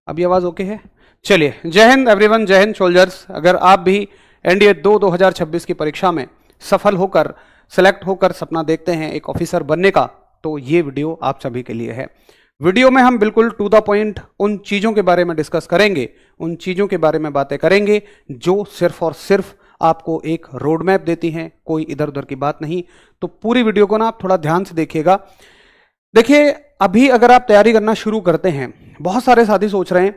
अभी आवाज ओके है? चलिए, जय हिंद एवरीवन, जय हिंद सोल्जर्स। अगर आप भी एनडीए 2026 की परीक्षा में सफल होकर सेलेक्ट होकर सपना देखते हैं एक ऑफिसर बनने का, तो ये वीडियो आप सभी के लिए है। वीडियो में हम बिल्कुल टू द पॉइंट उन चीजों के बारे में डिस्कस करेंगे, उन चीजों के बारे में बातें करेंगे जो सिर्फ और सिर्फ आपको एक रोड मैप देती हैं, कोई इधर उधर की बात नहीं। तो पूरी वीडियो को ना आप थोड़ा ध्यान से देखिएगा। देखिए, अभी अगर आप तैयारी करना शुरू करते हैं, बहुत सारे साथी सोच रहे हैं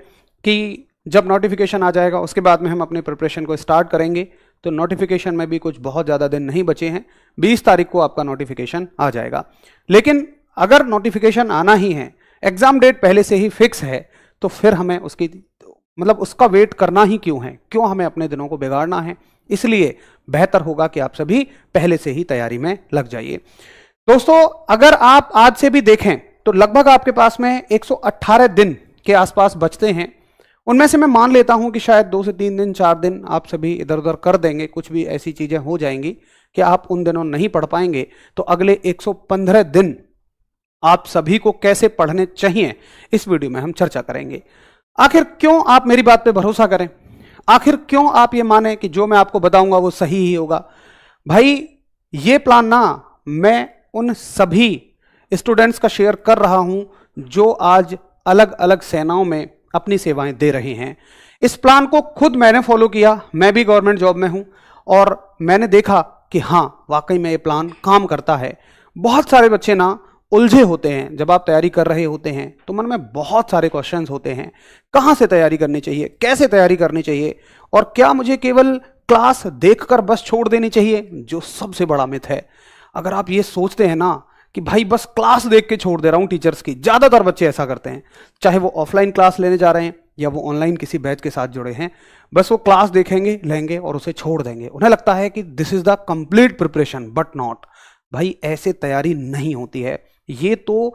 कि जब नोटिफिकेशन आ जाएगा उसके बाद में हम अपनी प्रिपरेशन को स्टार्ट करेंगे, तो नोटिफिकेशन में भी कुछ बहुत ज़्यादा दिन नहीं बचे हैं। 20 तारीख को आपका नोटिफिकेशन आ जाएगा। लेकिन अगर नोटिफिकेशन आना ही है, एग्जाम डेट पहले से ही फिक्स है, तो फिर हमें उसकी उसका वेट करना ही क्यों है? क्यों हमें अपने दिनों को बिगाड़ना है? इसलिए बेहतर होगा कि आप सभी पहले से ही तैयारी में लग जाइए। दोस्तों, अगर आप आज से भी देखें तो लगभग आपके पास में 118 दिन के आसपास बचते हैं। उनमें से मैं मान लेता हूं कि शायद 2 से 3 दिन 4 दिन आप सभी इधर उधर कर देंगे, कुछ भी ऐसी चीजें हो जाएंगी कि आप उन दिनों नहीं पढ़ पाएंगे। तो अगले 115 दिन आप सभी को कैसे पढ़ने चाहिए, इस वीडियो में हम चर्चा करेंगे। आखिर क्यों आप मेरी बात पे भरोसा करें? आखिर क्यों आप ये माने कि जो मैं आपको बताऊंगा वो सही ही होगा? भाई, ये प्लान ना मैं उन सभी स्टूडेंट्स का शेयर कर रहा हूं जो आज अलग अलग सेनाओं में अपनी सेवाएं दे रहे हैं। इस प्लान को खुद मैंने फॉलो किया। मैं भी गवर्नमेंट जॉब में हूं और मैंने देखा कि हाँ, वाकई में ये प्लान काम करता है। बहुत सारे बच्चे ना उलझे होते हैं। जब आप तैयारी कर रहे होते हैं तो मन में बहुत सारे क्वेश्चंस होते हैं। कहां से तैयारी करनी चाहिए, कैसे तैयारी करनी चाहिए, और क्या मुझे केवल क्लास देखकर बस छोड़ देनी चाहिए, जो सबसे बड़ा मिथ है। अगर आप ये सोचते हैं ना कि भाई बस क्लास देख के छोड़ दे रहा हूं टीचर्स की, ज्यादातर बच्चे ऐसा करते हैं, चाहे वो ऑफलाइन क्लास लेने जा रहे हैं या वो ऑनलाइन किसी बैच के साथ जुड़े हैं, बस वो क्लास देखेंगे, लेंगे और उसे छोड़ देंगे। उन्हें लगता है कि this is the complete preparation, but not. भाई, ऐसे तैयारी नहीं होती है। ये तो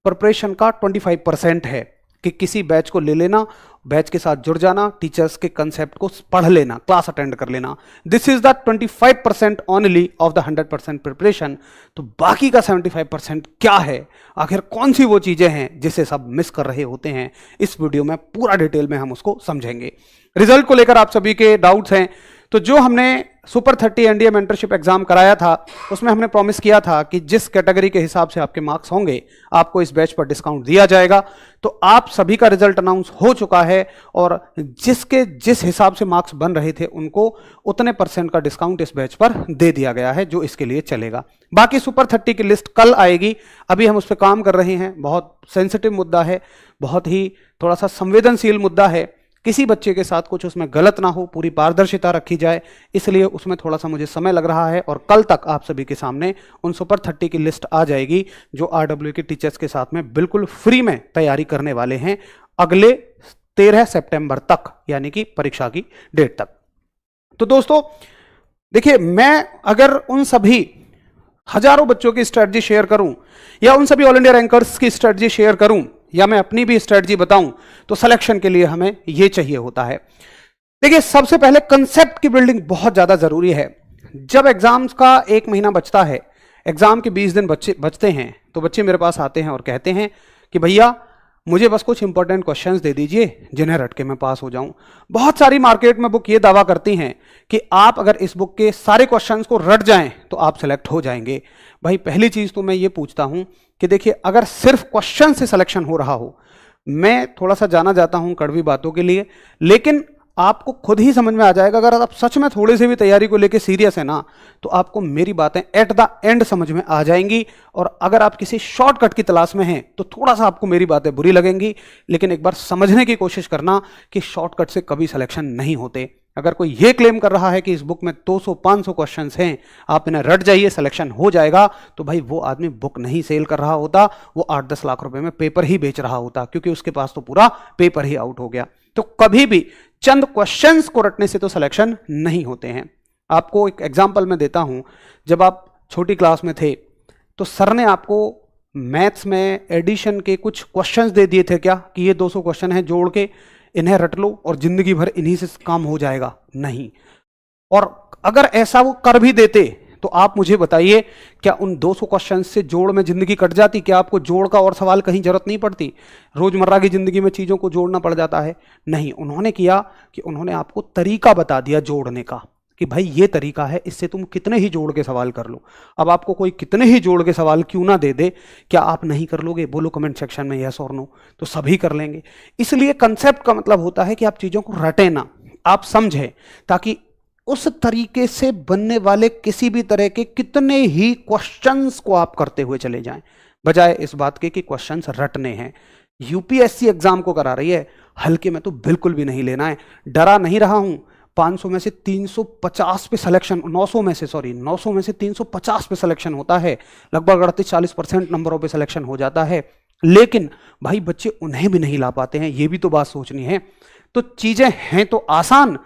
प्रिपरेशन का 25% है कि किसी बैच को ले लेना, बैच के साथ जुड़ जाना, टीचर्स के कंसेप्ट को पढ़ लेना, क्लास अटेंड कर लेना। This is the 25% only of the 100% preparation. तो बाकी का 75% क्या है? आखिर कौन सी वो चीजें हैं जिसे सब मिस कर रहे होते हैं? इस वीडियो में पूरा डिटेल में हम उसको समझेंगे। रिजल्ट को लेकर आप सभी के डाउट्स हैं, तो जो हमने सुपर 30 एनडीए मेंटरशिप एग्जाम कराया था, उसमें हमने प्रॉमिस किया था कि जिस कैटेगरी के हिसाब से आपके मार्क्स होंगे, आपको इस बैच पर डिस्काउंट दिया जाएगा। तो आप सभी का रिजल्ट अनाउंस हो चुका है और जिसके जिस हिसाब से मार्क्स बन रहे थे उनको उतने % का डिस्काउंट इस बैच पर दे दिया गया है, जो इसके लिए चलेगा। बाकी सुपर 30 की लिस्ट कल आएगी। अभी हम उस पर काम कर रहे हैं। बहुत सेंसिटिव मुद्दा है, बहुत ही थोड़ा सा संवेदनशील मुद्दा है। किसी बच्चे के साथ कुछ उसमें गलत ना हो, पूरी पारदर्शिता रखी जाए, इसलिए उसमें थोड़ा सा मुझे समय लग रहा है। और कल तक आप सभी के सामने उन सुपर 30 की लिस्ट आ जाएगी जो आरडब्ल्यू के टीचर्स के साथ में बिल्कुल फ्री में तैयारी करने वाले हैं अगले 13 सितंबर तक, यानी कि परीक्षा की डेट तक। तो दोस्तों देखिए, मैं अगर उन सभी हजारों बच्चों की स्ट्रेटजी शेयर करूं या उन सभी ऑल इंडिया रैंकर्स की स्ट्रेटजी शेयर करूं या मैं अपनी भी स्ट्रेटजी बताऊं, तो सिलेक्शन के लिए हमें यह चाहिए होता है। देखिए, सबसे पहले कंसेप्ट की बिल्डिंग बहुत ज्यादा जरूरी है। जब एग्जाम्स का 1 महीना बचता है, एग्जाम के 20 दिन बचते हैं, तो बच्चे मेरे पास आते हैं और कहते हैं कि भैया मुझे बस कुछ इंपॉर्टेंट क्वेश्चंस दे दीजिए जिन्हें रट के मैं पास हो जाऊं। बहुत सारी मार्केट में बुक ये दावा करती हैं कि आप अगर इस बुक के सारे क्वेश्चंस को रट जाएं तो आप सेलेक्ट हो जाएंगे। भाई, पहली चीज तो मैं ये पूछता हूं कि देखिए, अगर सिर्फ क्वेश्चन से सिलेक्शन हो रहा हो, मैं थोड़ा सा जाना जाता हूं कड़वी बातों के लिए, लेकिन आपको खुद ही समझ में आ जाएगा। अगर आप सच में थोड़ी सी भी तैयारी को लेकर सीरियस है ना, तो आपको मेरी बातें एट द एंड समझ में आ जाएंगी। और अगर आप किसी शॉर्टकट की तलाश में हैं तो थोड़ा सा आपको मेरी बातें बुरी लगेंगी, लेकिन एक बार समझने की कोशिश करना कि शॉर्टकट से कभी सिलेक्शन नहीं होते। अगर कोई ये क्लेम कर रहा है कि इस बुक में 200-500 क्वेश्चंस हैं, आप इन्हें रट जाइए, सिलेक्शन हो जाएगा, तो भाई वो आदमी बुक नहीं सेल कर रहा होता, वो 8-10 लाख रुपए में पेपर ही बेच रहा होता, क्योंकि उसके पास तो पूरा पेपर ही आउट हो गया। तो कभी भी चंद क्वेश्चंस को रटने से तो सिलेक्शन नहीं होते हैं। आपको एक एग्जांपल मैं देता हूं। जब आप छोटी क्लास में थे तो सर ने आपको मैथ्स में एडिशन के कुछ क्वेश्चंस दे दिए थे क्या, कि ये 200 क्वेश्चन है, जोड़ के इन्हें रट लो और जिंदगी भर इन्हीं से काम हो जाएगा? नहीं। और अगर ऐसा वो कर भी देते तो आप मुझे बताइए, क्या उन 200 क्वेश्चन से जोड़ में जिंदगी कट जाती? क्या आपको जोड़ का और सवाल कहीं जरूरत नहीं पड़ती? रोजमर्रा की जिंदगी में चीजों को जोड़ना पड़ जाता है? नहीं, उन्होंने किया कि उन्होंने आपको तरीका बता दिया जोड़ने का, कि भाई ये तरीका है, इससे तुम कितने ही जोड़ के सवाल कर लो। अब आपको कोई कितने ही जोड़ के सवाल क्यों ना दे दे, क्या आप नहीं कर लोगे? बोलो कमेंट सेक्शन में यस और नो, तो सभी कर लेंगे। इसलिए कंसेप्ट का मतलब होता है कि आप चीजों को रटे ना, आप समझें, ताकि उस तरीके से बनने वाले किसी भी तरह के कितने ही क्वेश्चंस को आप करते हुए चले जाएं, बजाय इस बात के कि क्वेश्चंस रटने हैं। यूपीएससी एग्जाम को करा रही है, हल्के में तो बिल्कुल भी नहीं लेना है। डरा नहीं रहा हूं, 500 में से 350 पे सिलेक्शन, 900 में से 350 पे सिलेक्शन होता है, लगभग 38-40% नंबरों पे सिलेक्शन हो जाता है। लेकिन भाई बच्चे उन्हें भी नहीं ला पाते हैं, ये भी तो बात सोचनी है। तो चीजें हैं तो आसान,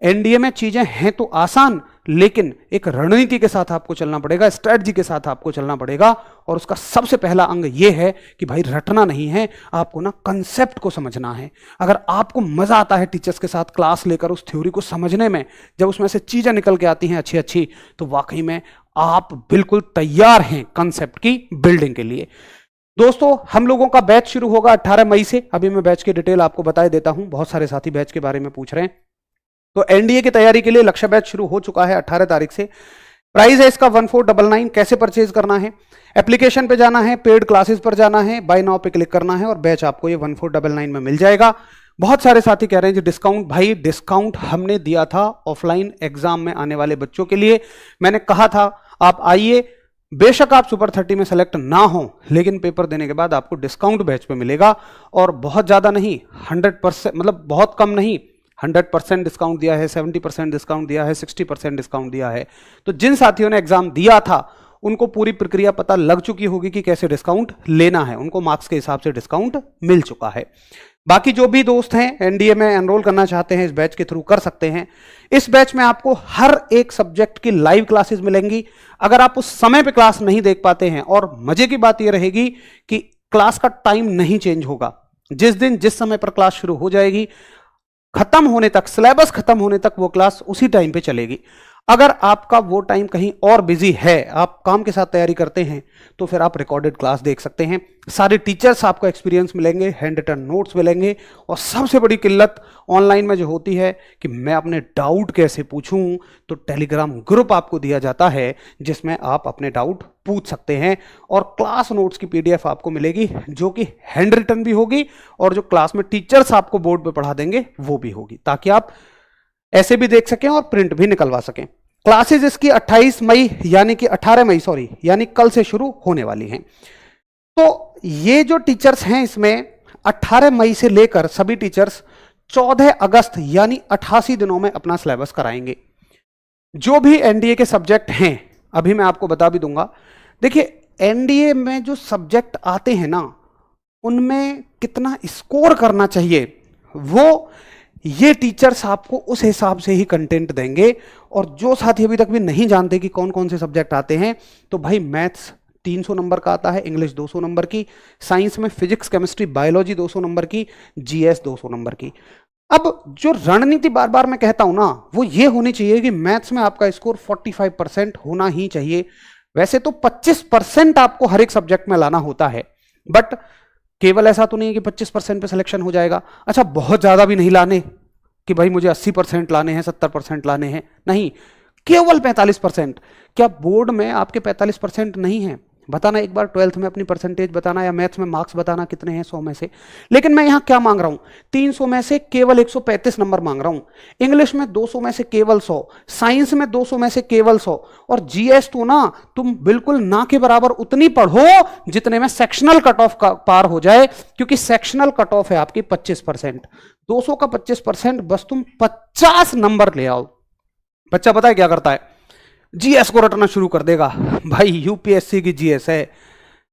एनडीए में चीजें हैं तो आसान, लेकिन एक रणनीति के साथ आपको चलना पड़ेगा, स्ट्रेटजी के साथ आपको चलना पड़ेगा। और उसका सबसे पहला अंग यह है कि भाई रटना नहीं है, आपको ना कंसेप्ट को समझना है। अगर आपको मजा आता है टीचर्स के साथ क्लास लेकर उस थ्योरी को समझने में, जब उसमें से चीजें निकल के आती हैं अच्छी अच्छी, तो वाकई में आप बिल्कुल तैयार हैं कंसेप्ट की बिल्डिंग के लिए। दोस्तों, हम लोगों का बैच शुरू होगा 18 मई से। अभी मैं बैच की डिटेल आपको बता देता हूं, बहुत सारे साथी बैच के बारे में पूछ रहे हैं। तो एनडीए की तैयारी के लिए लक्ष्य बैच शुरू हो चुका है 18 तारीख से। प्राइस है इसका 1499। कैसे परचेज करना है? एप्लीकेशन पे जाना है, पेड क्लासेस पर जाना है, बाय नाउ पे क्लिक करना है और बैच आपको ये 1499 में मिल जाएगा। बहुत सारे साथी कह रहे हैं जी डिस्काउंट। भाई डिस्काउंट हमने दिया था ऑफलाइन एग्जाम में आने वाले बच्चों के लिए। मैंने कहा था आप आइए, बेशक आप सुपर 30 में सेलेक्ट ना हो, लेकिन पेपर देने के बाद आपको डिस्काउंट बैच पे मिलेगा। और बहुत ज्यादा नहीं, 100%, मतलब बहुत कम नहीं, 100% डिस्काउंट दिया है, 70% डिस्काउंट दिया है, 60% डिस्काउंट दिया है। तो जिन साथियों ने एग्जाम दिया था उनको पूरी प्रक्रिया पता लग चुकी होगी कि कैसे डिस्काउंट लेना है, उनको मार्क्स के हिसाब से डिस्काउंट मिल चुका है। बाकी जो भी दोस्त हैं एनडीए में एनरोल करना चाहते हैं, इस बैच के थ्रू कर सकते हैं। इस बैच में आपको हर एक सब्जेक्ट की लाइव क्लासेस मिलेंगी। अगर आप उस समय पे क्लास नहीं देख पाते हैं, और मजे की बात यह रहेगी कि क्लास का टाइम नहीं चेंज होगा, जिस दिन जिस समय पर क्लास शुरू हो जाएगी, खत्म होने तक, सिलेबस खत्म होने तक वो क्लास उसी टाइम पे चलेगी। अगर आपका वो टाइम कहीं और बिजी है, आप काम के साथ तैयारी करते हैं, तो फिर आप रिकॉर्डेड क्लास देख सकते हैं। सारे टीचर्स आपको एक्सपीरियंस मिलेंगे, हैंड रिटन नोट्स मिलेंगे। और सबसे बड़ी किल्लत ऑनलाइन में जो होती है कि मैं अपने डाउट कैसे पूछूं, तो टेलीग्राम ग्रुप आपको दिया जाता है जिसमें आप अपने डाउट पूछ सकते हैं। और क्लास नोट्स की पीडीएफ आपको मिलेगी जो कि हैंड रिटन भी होगी, और जो क्लास में टीचर्स आपको बोर्ड पे पढ़ा देंगे वो भी होगी, ताकि आप ऐसे भी देख सकें और प्रिंट भी निकलवा सकें। क्लासेस इसकी 28 मई यानी कि 18 मई सॉरी यानी कल से शुरू होने वाली हैं। तो ये जो टीचर्स हैं इसमें 18 मई से लेकर सभी टीचर्स 14 अगस्त यानी 88 दिनों में अपना सिलेबस कराएंगे। जो भी एनडीए के सब्जेक्ट हैं, अभी मैं आपको बता भी दूंगा। देखिए, एनडीए में जो सब्जेक्ट आते हैं ना, उनमें कितना स्कोर करना चाहिए, वो ये टीचर्स आपको उस हिसाब से ही कंटेंट देंगे। और जो साथी अभी तक भी नहीं जानते कि कौन कौन से सब्जेक्ट आते हैं, तो भाई मैथ्स 300 नंबर का आता है, इंग्लिश 200 नंबर की, साइंस में फिजिक्स केमिस्ट्री बायोलॉजी 200 नंबर की, जीएस 200 नंबर की। अब जो रणनीति बार बार मैं कहता हूं ना, वो ये होनी चाहिए कि मैथ्स में आपका स्कोर 45% होना ही चाहिए। वैसे तो 25% आपको हर एक सब्जेक्ट में लाना होता है, बट केवल ऐसा तो नहीं है कि 25% पे सिलेक्शन हो जाएगा। अच्छा, बहुत ज्यादा भी नहीं लाने कि भाई मुझे 80% लाने हैं, 70% लाने हैं, नहीं, केवल 45%। क्या बोर्ड में आपके 45% नहीं है? बताना एक बार, 12th में अपनी परसेंटेज बताना, या मैथ्स में मार्क्स बताना कितने हैं 100 में से। लेकिन मैं यहां क्या मांग रहा हूं, 300 में से केवल 135 नंबर मांग रहा हूं, इंग्लिश में 200 में से केवल 100, साइंस में 200 में से केवल 100, और जीएस तो ना तुम बिल्कुल ना के बराबर उतनी पढ़ो जितने में सेक्शनल कट ऑफ का पार हो जाए, क्योंकि सेक्शनल कट ऑफ है आपकी 25%। 200 का 25%, बस तुम 50 नंबर ले आओ। बच्चा पता है क्या करता है, जीएस को रटना शुरू कर देगा। भाई यूपीएससी की जीएस है,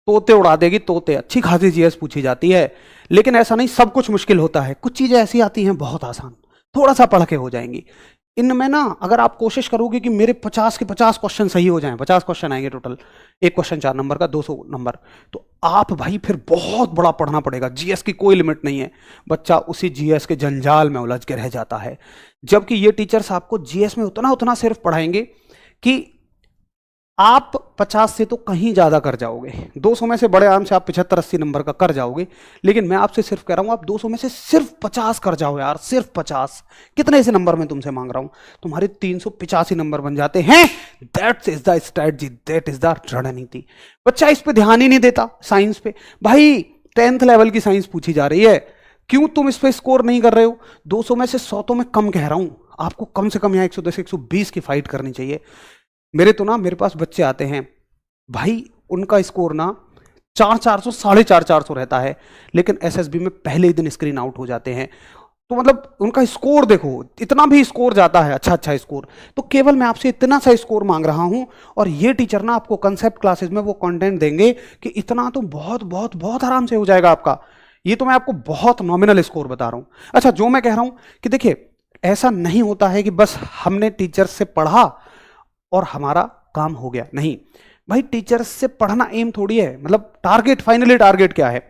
तोते उड़ा देगी, तोते, अच्छी खासी जीएस पूछी जाती है। लेकिन ऐसा नहीं सब कुछ मुश्किल होता है, कुछ चीजें ऐसी आती हैं बहुत आसान, थोड़ा सा पढ़ के हो जाएंगी। इनमें ना अगर आप कोशिश करोगे कि मेरे 50 के 50 क्वेश्चन सही हो जाएं, 50 क्वेश्चन आएंगे टोटल, एक क्वेश्चन 4 नंबर का, 200 नंबर, तो आप भाई फिर बहुत बड़ा पढ़ना पड़ेगा। जीएस की कोई लिमिट नहीं है, बच्चा उसी जीएस के जंजाल में उलझ के रह जाता है। जबकि ये टीचर्स आपको जीएस में उतना उतना सिर्फ पढ़ाएंगे कि आप 50 से तो कहीं ज्यादा कर जाओगे, 200 में से बड़े आराम से आप 75-80 नंबर का कर जाओगे, लेकिन मैं आपसे सिर्फ कह रहा हूं आप 200 में से सिर्फ 50 कर जाओ यार, सिर्फ 50। कितने ऐसे नंबर मैं तुमसे मांग रहा हूं, तुम्हारे 385 नंबर बन जाते हैं। That is the strategy, that is the रणनीति। बच्चा इस पे ध्यान ही नहीं देता, साइंस पे। भाई 10th लेवल की साइंस पूछी जा रही है, क्यों तुम इस पे स्कोर नहीं कर रहे हो? 200 में से 100 तो मैं कम कह रहा हूं, आपको कम से कम यहाँ 110 120 की फाइट करनी चाहिए। मेरे पास बच्चे आते हैं भाई, उनका स्कोर ना 400 450 रहता है, लेकिन एसएसबी में पहले ही दिन स्क्रीन आउट हो जाते हैं। तो मतलब उनका स्कोर देखो, इतना भी स्कोर जाता है, अच्छा स्कोर। तो केवल मैं आपसे इतना सा स्कोर मांग रहा हूं, और ये टीचर ना आपको कंसेप्ट क्लासेस में वो कंटेंट देंगे कि इतना तो बहुत बहुत बहुत आराम से हो जाएगा आपका। ये तो मैं आपको बहुत नॉमिनल स्कोर बता रहा हूं। अच्छा, जो मैं कह रहा हूं कि देखिए, ऐसा नहीं होता है कि बस हमने टीचर से पढ़ा और हमारा काम हो गया, नहीं भाई। टीचर से पढ़ना एम थोड़ी है, मतलब टारगेट, फाइनली टारगेट क्या है?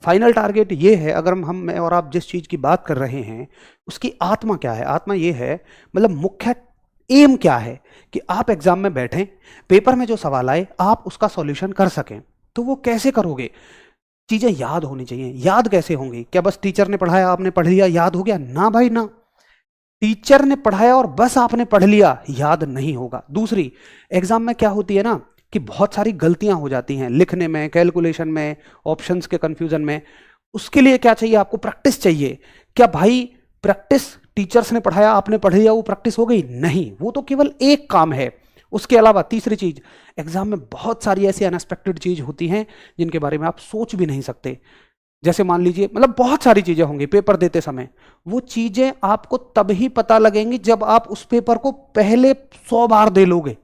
फाइनल टारगेट ये है, अगर मैं और आप जिस चीज की बात कर रहे हैं उसकी आत्मा क्या है? आत्मा ये है, मतलब मुख्य एम क्या है कि आप एग्जाम में बैठें, पेपर में जो सवाल आए आप उसका सॉल्यूशन कर सकें। तो वो कैसे करोगे? चीजें याद होनी चाहिए। याद कैसे होंगी? क्या बस टीचर ने पढ़ाया आपने पढ़ लिया याद हो गया? ना भाई ना। टीचर ने पढ़ाया और बस आपने पढ़ लिया याद नहीं होगा। दूसरी, एग्जाम में क्या होती है ना कि बहुत सारी गलतियां हो जाती हैं लिखने में, कैलकुलेशन में, ऑप्शंस के कंफ्यूजन में। उसके लिए क्या चाहिए आपको? प्रैक्टिस चाहिए। क्या भाई प्रैक्टिस, टीचर्स ने पढ़ाया आपने पढ़ लिया, वो प्रैक्टिस हो गई? नहीं, वो तो केवल एक काम है। उसके अलावा तीसरी चीज, एग्जाम में बहुत सारी ऐसी अनएक्सपेक्टेड चीज होती हैं जिनके बारे में आप सोच भी नहीं सकते। जैसे मान लीजिए, मतलब बहुत सारी चीजें होंगी पेपर देते समय, वो चीजें आपको तब ही पता लगेंगी जब आप उस पेपर को पहले 100 बार दे लोगे,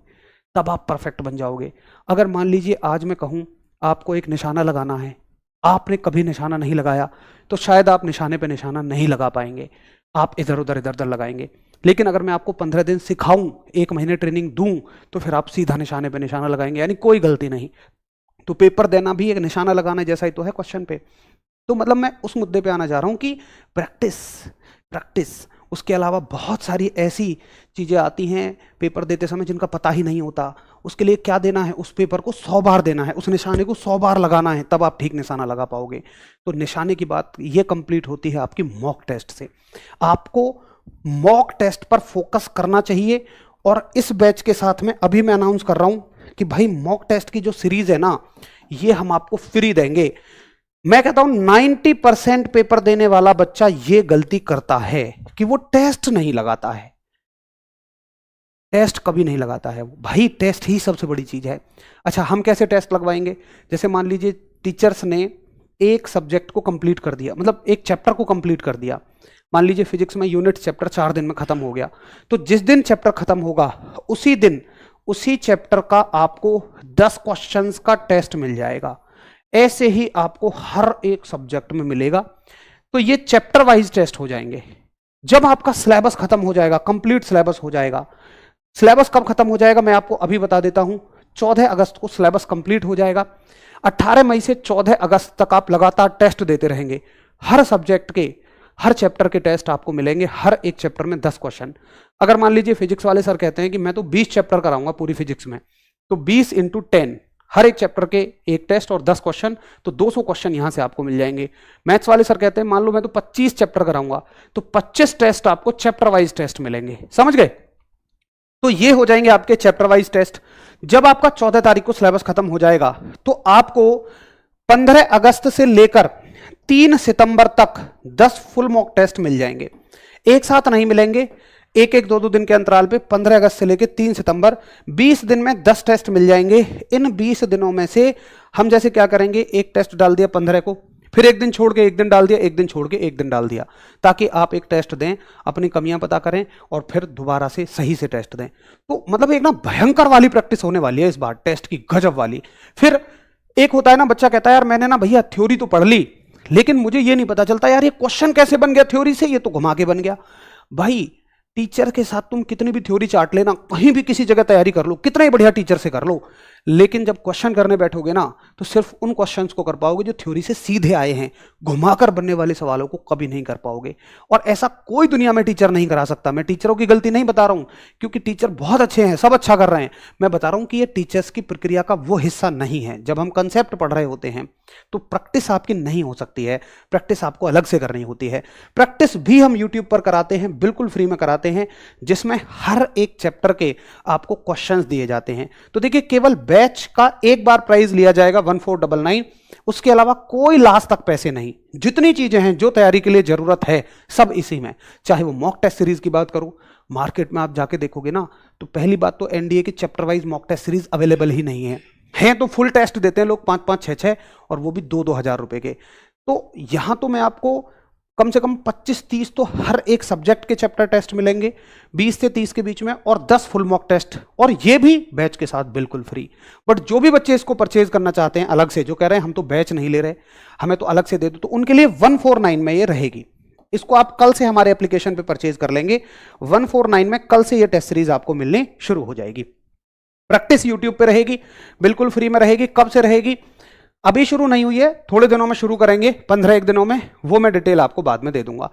तब आप परफेक्ट बन जाओगे। अगर मान लीजिए आज मैं कहूं आपको एक निशाना लगाना है, आपने कभी निशाना नहीं लगाया, तो शायद आप निशाने पे निशाना नहीं लगा पाएंगे, आप इधर उधर लगाएंगे। लेकिन अगर मैं आपको 15 दिन सिखाऊं, 1 महीने ट्रेनिंग दूं, तो फिर आप सीधा निशाने पे निशाना लगाएंगे, यानी कोई गलती नहीं। तो पेपर देना भी एक निशाना लगाने जैसा ही तो है क्वेश्चन पे। तो मतलब मैं उस मुद्दे पे आना चाह रहा हूं कि प्रैक्टिस, प्रैक्टिस। उसके अलावा बहुत सारी ऐसी चीजें आती हैं पेपर देते समय जिनका पता ही नहीं होता। उसके लिए क्या देना है? उस पेपर को 100 बार देना है, उस निशाने को 100 बार लगाना है, तब आप ठीक निशाना लगा पाओगे। तो निशाने की बात ये कंप्लीट होती है आपकी मॉक टेस्ट से। आपको मॉक टेस्ट पर फोकस करना चाहिए। और इस बैच के साथ में अभी मैं अनाउंस कर रहा हूं कि भाई मॉक टेस्ट की जो सीरीज है ना, ये हम आपको फ्री देंगे। मैं कहता हूं 90% पेपर देने वाला बच्चा ये गलती करता है कि वो टेस्ट नहीं लगाता है। टेस्ट कभी नहीं लगाता है भाई, टेस्ट ही सबसे बड़ी चीज है। अच्छा, हम कैसे टेस्ट लगवाएंगे? जैसे मान लीजिए टीचर्स ने एक सब्जेक्ट को कंप्लीट कर दिया, मतलब एक चैप्टर को कंप्लीट कर दिया। मान लीजिए फिजिक्स में यूनिट चैप्टर 4 दिन में खत्म हो गया, तो जिस दिन चैप्टर खत्म होगा उसी दिन उसी चैप्टर का आपको 10 क्वेश्चंस का टेस्ट मिल जाएगा। ऐसे ही आपको हर एक सब्जेक्ट में मिलेगा। तो ये चैप्टर वाइज टेस्ट हो जाएंगे। जब आपका सिलेबस खत्म हो जाएगा, कंप्लीट सिलेबस हो जाएगा। सिलेबस कब खत्म हो जाएगा मैं आपको अभी बता देता हूं। 14 अगस्त को सिलेबस कंप्लीट हो जाएगा। 18 मई से 14 अगस्त तक आप लगातार टेस्ट देते रहेंगे। हर सब्जेक्ट के, हर चैप्टर के टेस्ट आपको मिलेंगे, हर एक चैप्टर में 10 क्वेश्चन। अगर मान लीजिए फिजिक्स वाले सर कहते हैं कि मैं तो 20 चैप्टर कराऊंगा पूरी फिजिक्स में, तो 20 × 10, हर एक चैप्टर के एक टेस्ट और 10 क्वेश्चन, तो 200 क्वेश्चन यहां से आपको मिल जाएंगे। मैथ्स वाले सर कहते हैं मान लो मैं तो 25 चैप्टर कराऊंगा, तो 25 टेस्ट आपको चैप्टर वाइज टेस्ट मिलेंगे। समझ गए? तो ये हो जाएंगे आपके चैप्टर वाइज टेस्ट। जब आपका 14 तारीख को सिलेबस खत्म हो जाएगा, तो आपको 15 अगस्त से लेकर 3 सितंबर तक 10 फुल मॉक टेस्ट मिल जाएंगे। एक साथ नहीं मिलेंगे, एक एक 2-2 दिन के अंतराल पे। 15 अगस्त से लेकर 3 सितंबर, 20 दिन में 10 टेस्ट मिल जाएंगे। इन 20 दिनों में से हम जैसे क्या करेंगे, एक टेस्ट डाल दिया 15 को, फिर एक दिन छोड़ के एक दिन डाल दिया, एक दिन छोड़ के एक दिन डाल दिया, ताकि आप एक टेस्ट दें, अपनी कमियां पता करें और फिर दोबारा से सही से टेस्ट दें। तो मतलब एक ना भयंकर वाली प्रैक्टिस होने वाली है इस बार, टेस्ट की गजब वाली। फिर एक होता है ना, बच्चा कहता है यार मैंने ना भैया थ्योरी तो पढ़ ली, लेकिन मुझे ये नहीं पता चलता यार ये क्वेश्चन कैसे बन गया थ्योरी से, ये तो घुमा के बन गया। भाई टीचर के साथ तुम कितनी भी थ्योरी चाट लेना, कहीं भी किसी जगह तैयारी कर लो, कितना ही बढ़िया टीचर से कर लो, लेकिन जब क्वेश्चन करने बैठोगे ना तो सिर्फ उन क्वेश्चंस को कर पाओगे जो थ्योरी से सीधे आए हैं, घुमाकर बनने वाले सवालों को कभी नहीं कर पाओगे। और ऐसा कोई दुनिया में टीचर नहीं करा सकता। मैं टीचरों की गलती नहीं बता रहा हूं, क्योंकि टीचर बहुत अच्छे हैं, सब अच्छा कर रहे हैं। मैं बता रहा हूं कि ये टीचर्स की प्रक्रिया का वो हिस्सा नहीं है। जब हम कंसेप्ट पढ़ रहे होते हैं तो प्रैक्टिस आपकी नहीं हो सकती है, प्रैक्टिस आपको अलग से करनी होती है। प्रैक्टिस भी हम यूट्यूब पर कराते हैं, बिल्कुल फ्री में कराते हैं, जिसमें हर एक चैप्टर के आपको क्वेश्चंस दिए जाते हैं। तो देखिए, केवल बैच का एक बार प्राइस लिया जाएगा 1499, उसके अलावा कोई लास्ट तक पैसे नहीं। जितनी चीजें हैं जो तैयारी के लिए जरूरत है सब इसी में। चाहे वो मॉक टेस्ट सीरीज की बात करूं, मार्केट में आप जाके देखोगे ना तो पहली बात तो एनडीए की chapter wise mock test series available ही नहीं है तो फुल टेस्ट देते हैं लोग 5-5, 6-6 और वो भी 2-2 हजार रुपए के। तो यहां तो मैं आपको कम से कम 25-30 तो हर एक सब्जेक्ट के चैप्टर टेस्ट मिलेंगे 20 से 30 के बीच में, और 10 फुल मॉक टेस्ट, और ये भी बैच के साथ बिल्कुल फ्री। बट जो भी बच्चे इसको परचेज करना चाहते हैं अलग से, जो कह रहे हैं हम तो बैच नहीं ले रहे, हमें तो अलग से दे दो, तो उनके लिए 149 में ये रहेगी। इसको आप कल से हमारे एप्लीकेशन पे परचेज कर लेंगे। 149 में कल से ये टेस्ट सीरीज आपको मिलनी शुरू हो जाएगी। प्रैक्टिस यूट्यूब पे रहेगी, बिल्कुल फ्री में रहेगी। कब से रहेगी? अभी शुरू नहीं हुई है, थोड़े दिनों में शुरू करेंगे, 15-1 दिनों में, वो मैं डिटेल आपको बाद में दे दूंगा।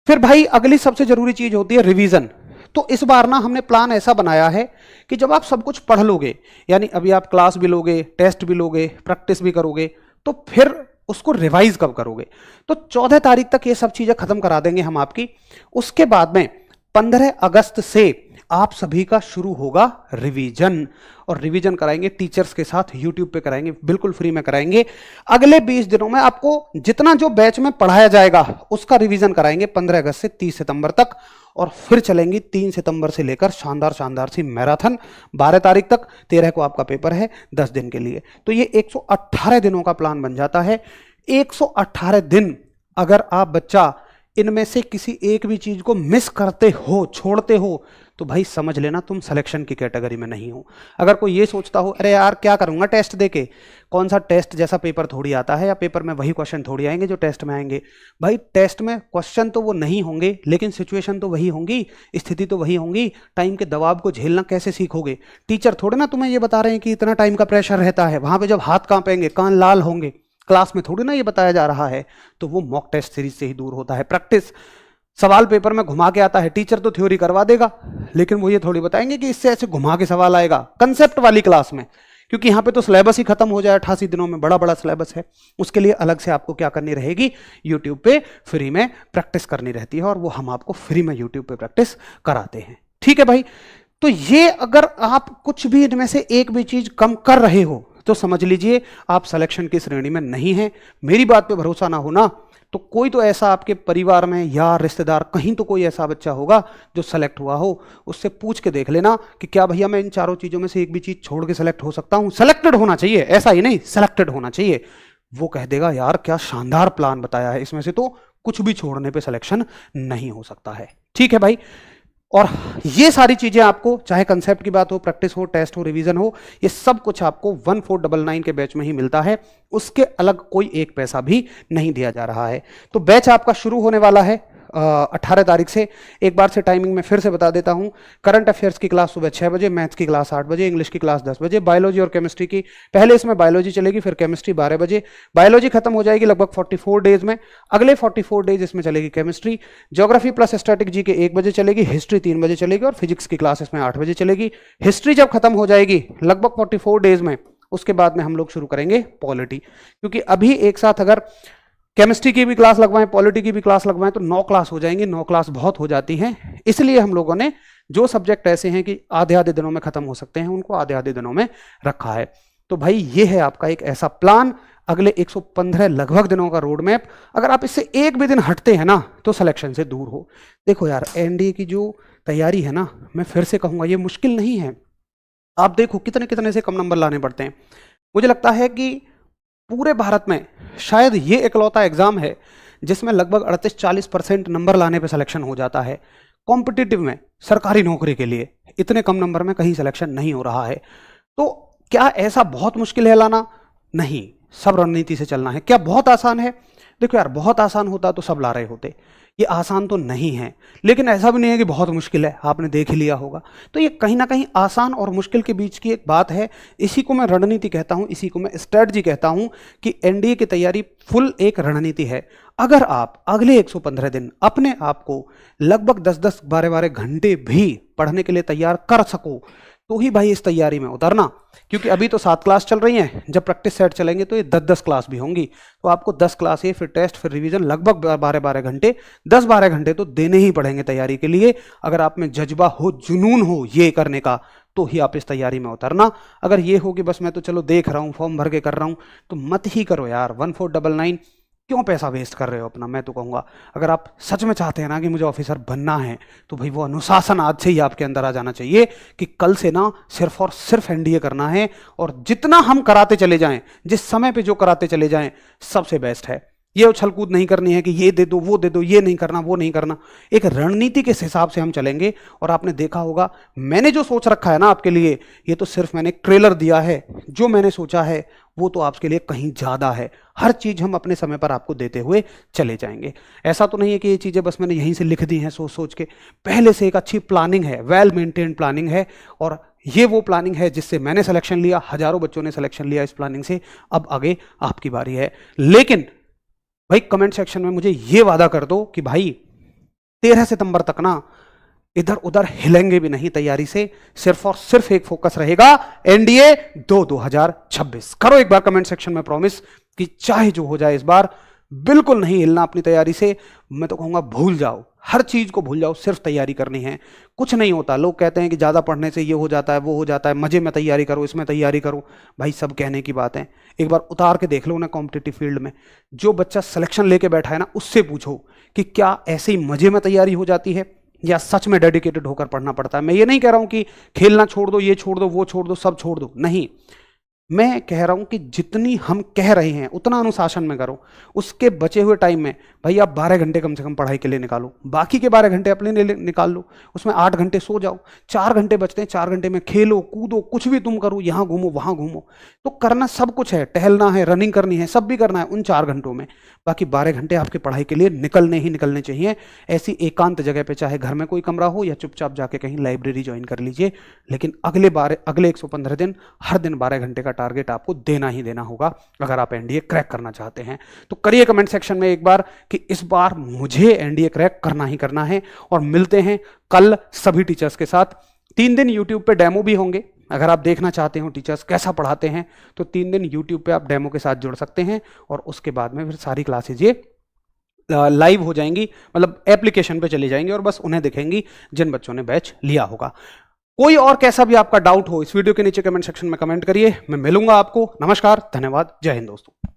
फिर भाई अगली सबसे जरूरी चीज होती है रिवीजन। तो इस बार ना हमने प्लान ऐसा बनाया है कि जब आप सब कुछ पढ़ लोगे, यानी अभी आप क्लास भी लोगे, टेस्ट भी लोगे, प्रैक्टिस भी करोगे, तो फिर उसको रिवाइज कब करोगे? तो 14 तारीख तक ये सब चीजें खत्म करा देंगे हम आपकी। उसके बाद में 15 अगस्त से आप सभी का शुरू होगा रिवीजन, और रिवीजन कराएंगे टीचर्स के साथ, यूट्यूब पे कराएंगे, बिल्कुल फ्री में कराएंगे। अगले 20 दिनों में आपको जितना जो बैच में पढ़ाया जाएगा उसका रिवीजन कराएंगे 15 अगस्त से 30 सितंबर तक, और फिर चलेंगी 3 सितंबर से लेकर शानदार शानदार सी मैराथन 12 तारीख तक। 13 को आपका पेपर है 10 दिन के लिए। तो ये 118 दिनों का प्लान बन जाता है। 118 दिन अगर आप बच्चा इनमें से किसी एक भी चीज को मिस करते हो, छोड़ते हो, तो भाई समझ लेना तुम सिलेक्शन की कैटेगरी में नहीं हो। अगर कोई ये सोचता हो अरे यार क्या करूंगा टेस्ट देके, कौन सा टेस्ट जैसा पेपर थोड़ी आता है, या पेपर में वही क्वेश्चन थोड़ी आएंगे जो टेस्ट में आएंगे। भाई टेस्ट में क्वेश्चन तो वो नहीं होंगे, लेकिन सिचुएशन तो वही होंगी, स्थिति तो वही होंगी। टाइम के दबाव को झेलना कैसे सीखोगे? टीचर थोड़े ना तुम्हें ये बता रहे हैं कि इतना टाइम का प्रेशर रहता है। वहां पे जब हाथ कांपेंगे, कान लाल होंगे, क्लास में थोड़ी ना ये बताया जा रहा है। तो वो मॉक टेस्ट सीरीज से ही दूर होता है। प्रैक्टिस सवाल पेपर में घुमा के आता है, टीचर तो थ्योरी करवा देगा, लेकिन वो ये थोड़ी बताएंगे कि इससे ऐसे घुमा के सवाल आएगा कंसेप्ट वाली क्लास में, क्योंकि यहां पे तो सिलेबस ही खत्म हो जाए 88 दिनों में, बड़ा बड़ा सिलेबस है। उसके लिए अलग से आपको क्या करनी रहेगी? यूट्यूब पे फ्री में प्रैक्टिस करनी रहती है, और वो हम आपको फ्री में यूट्यूब पे प्रैक्टिस कराते हैं। ठीक है भाई? तो ये अगर आप कुछ भी इनमें से एक भी चीज कम कर रहे हो तो समझ लीजिए आप सिलेक्शन की श्रेणी में नहीं है। मेरी बात पे भरोसा ना हो ना, तो कोई तो ऐसा आपके परिवार में या रिश्तेदार, कहीं तो कोई ऐसा बच्चा होगा जो सेलेक्ट हुआ हो, उससे पूछ के देख लेना कि क्या भैया मैं इन चारों चीजों में से एक भी चीज छोड़ के सेलेक्ट हो सकता हूं। सेलेक्टेड होना चाहिए, ऐसा ही नहीं, सेलेक्टेड होना चाहिए। वो कह देगा यार क्या शानदार प्लान बताया है, इसमें से तो कुछ भी छोड़ने पे सिलेक्शन नहीं हो सकता है। ठीक है भाई? और ये सारी चीजें आपको, चाहे कंसेप्ट की बात हो, प्रैक्टिस हो, टेस्ट हो, रिवीजन हो, ये सब कुछ आपको 1499 के बैच में ही मिलता है। उसके अलग कोई एक पैसा भी नहीं दिया जा रहा है। तो बैच आपका शुरू होने वाला है 18 तारीख से। एक बार से टाइमिंग में फिर से बता देता हूं। करंट अफेयर्स की क्लास सुबह 6 बजे, मैथ्स की क्लास 8 बजे, इंग्लिश की क्लास 10 बजे, बायोलॉजी और केमिस्ट्री की पहले इसमें बायोलॉजी चलेगी, फिर केमिस्ट्री 12 बजे। बायोलॉजी खत्म हो जाएगी लगभग 44 डेज में। अगले 44 डेज इसमें चलेगी chemistry. Geography plus static G के 1 बजे चलेगी, हिस्ट्री 3 बजे चलेगी, और फिजिक्स की क्लास इसमें 8 बजे चलेगी। हिस्ट्री जब खत्म हो जाएगी लगभग 44 डेज में, उसके बाद में हम लोग शुरू करेंगे पॉलिटी, क्योंकि अभी एक साथ अगर केमिस्ट्री की भी क्लास लगवाएं, पॉलिटी की भी क्लास लगवाएं, तो 9 क्लास हो जाएंगे। 9 क्लास बहुत हो जाती हैं, इसलिए हम लोगों ने जो सब्जेक्ट ऐसे हैं कि आधे आधे दिनों में खत्म हो सकते हैं, उनको आधे आधे दिनों में रखा है। तो भाई ये है आपका एक ऐसा प्लान, अगले 115 लगभग दिनों का रोड मैप। अगर आप इससे एक भी दिन हटते हैं ना तो सिलेक्शन से दूर हो। देखो यार, एनडीए की जो तैयारी है ना, मैं फिर से कहूंगा ये मुश्किल नहीं है। आप देखो कितने कितने से कम नंबर लाने पड़ते हैं। मुझे लगता है कि पूरे भारत में शायद ये इकलौता एग्जाम है जिसमें लगभग 38-40% नंबर लाने पे सिलेक्शन हो जाता है। कॉम्पिटिटिव में, सरकारी नौकरी के लिए इतने कम नंबर में कहीं सिलेक्शन नहीं हो रहा है। तो क्या ऐसा बहुत मुश्किल है लाना? नहीं, सब रणनीति से चलना है। क्या बहुत आसान है? देखो यार, बहुत आसान होता तो सब ला रहे होते। ये आसान तो नहीं है, लेकिन ऐसा भी नहीं है कि बहुत मुश्किल है, आपने देख ही लिया होगा। तो ये कहीं ना कहीं आसान और मुश्किल के बीच की एक बात है। इसी को मैं रणनीति कहता हूं, इसी को मैं स्ट्रेटजी कहता हूं कि एनडीए की तैयारी फुल एक रणनीति है। अगर आप अगले 115 दिन अपने आप को लगभग 10-10, 12-12 घंटे भी पढ़ने के लिए तैयार कर सको तो ही भाई इस तैयारी में उतरना। क्योंकि अभी तो 7 क्लास चल रही हैं, जब प्रैक्टिस सेट चलेंगे तो ये 10-10 क्लास भी होंगी। तो आपको 10 क्लास ये, फिर टेस्ट, फिर रिवीजन, लगभग 12-12 घंटे, 10-12 घंटे तो देने ही पड़ेंगे तैयारी के लिए। अगर आप में जज्बा हो, जुनून हो ये करने का, तो ही आप इस तैयारी में उतरना। अगर ये हो कि बस मैं तो चलो देख रहा हूँ, फॉर्म भर के कर रहा हूँ, तो मत ही करो यार। 1499 क्यों पैसा वेस्ट कर रहे हो अपना। मैं तो कहूँगा अगर आप सच में चाहते हैं ना कि मुझे ऑफिसर बनना है, तो भाई वो अनुशासन आज से ही आपके अंदर आ जाना चाहिए कि कल से ना सिर्फ और सिर्फ एनडीए करना है। और जितना हम कराते चले जाएं, जिस समय पे जो कराते चले जाएं, सबसे बेस्ट है। ये उछल कूद नहीं करनी है कि ये दे दो, वो दे दो, ये नहीं करना, वो नहीं करना। एक रणनीति के हिसाब से हम चलेंगे। और आपने देखा होगा मैंने जो सोच रखा है ना आपके लिए, ये तो सिर्फ मैंने ट्रेलर दिया है। जो मैंने सोचा है वो तो आपके लिए कहीं ज्यादा है। हर चीज हम अपने समय पर आपको देते हुए चले जाएंगे। ऐसा तो नहीं है कि ये चीजें बस मैंने यहीं से लिख दी हैं सोच सोच के। पहले से एक अच्छी प्लानिंग है, वेल मेंटेन्ड प्लानिंग है। और ये वो प्लानिंग है जिससे मैंने सिलेक्शन लिया, हजारों बच्चों ने सिलेक्शन लिया इस प्लानिंग से। अब आगे आपकी बारी है। लेकिन भाई कमेंट सेक्शन में मुझे ये वादा कर दो कि भाई 13 सितंबर तक ना इधर उधर हिलेंगे भी नहीं तैयारी से। सिर्फ और सिर्फ एक फोकस रहेगा, एनडीए 2026। करो एक बार कमेंट सेक्शन में प्रॉमिस कि चाहे जो हो जाए इस बार बिल्कुल नहीं हिलना अपनी तैयारी से। मैं तो कहूंगा भूल जाओ, हर चीज को भूल जाओ, सिर्फ तैयारी करनी है। कुछ नहीं होता। लोग कहते हैं कि ज्यादा पढ़ने से ये हो जाता है, वो हो जाता है, मजे में तैयारी करो, इसमें तैयारी करो। भाई सब कहने की बात है। एक बार उतार के देख लो ना कॉम्पिटिटिव फील्ड में, जो बच्चा सिलेक्शन लेके बैठा है ना, उससे पूछो कि क्या ऐसे ही मजे में तैयारी हो जाती है या सच में डेडिकेटेड होकर पढ़ना पड़ता है। मैं ये नहीं कह रहा हूं कि खेलना छोड़ दो, ये छोड़ दो, वो छोड़ दो, सब छोड़ दो, नहीं। मैं कह रहा हूं कि जितनी हम कह रहे हैं उतना अनुशासन में करो। उसके बचे हुए टाइम में भाई आप 12 घंटे कम से कम पढ़ाई के लिए निकालो। बाकी के 12 घंटे अपने लिए निकाल लो। उसमें 8 घंटे सो जाओ, 4 घंटे बचते हैं, 4 घंटे में खेलो कूदो, कुछ भी तुम करो, यहां घूमो वहां घूमो। तो करना सब कुछ है, टहलना है, रनिंग करनी है, सब भी करना है उन 4 घंटों में। बाकी 12 घंटे आपकी पढ़ाई के लिए निकलने ही निकलने चाहिए। ऐसी एकांत जगह पे, चाहे घर में कोई कमरा हो या चुपचाप जाके कहीं लाइब्रेरी ज्वाइन कर लीजिए। लेकिन अगले 115 दिन हर दिन 12 घंटे का टारगेट आपको देना ही देना होगा अगर आप एनडीए क्रैक करना चाहते हैं। तो करिए कमेंट सेक्शन में एक बार कि इस बार मुझे एनडीए क्रैक करना ही करना है। और मिलते हैं कल सभी टीचर्स के साथ। 3 दिन यूट्यूब पे डेमो भी होंगे। अगर आप देखना चाहते हो टीचर्स कैसा पढ़ाते हैं, तो 3 दिन यूट्यूब पे आप डेमो के साथ जुड़ सकते हैं। और उसके बाद में फिर सारी क्लासेज ये लाइव हो जाएंगी, मतलब एप्लीकेशन पे चली जाएंगी और बस उन्हें दिखेंगी जिन बच्चों ने बैच लिया होगा। कोई और कैसा भी आपका डाउट हो, इस वीडियो के नीचे कमेंट सेक्शन में कमेंट करिए। मैं मिलूंगा आपको। नमस्कार, धन्यवाद, जय हिंद दोस्तों।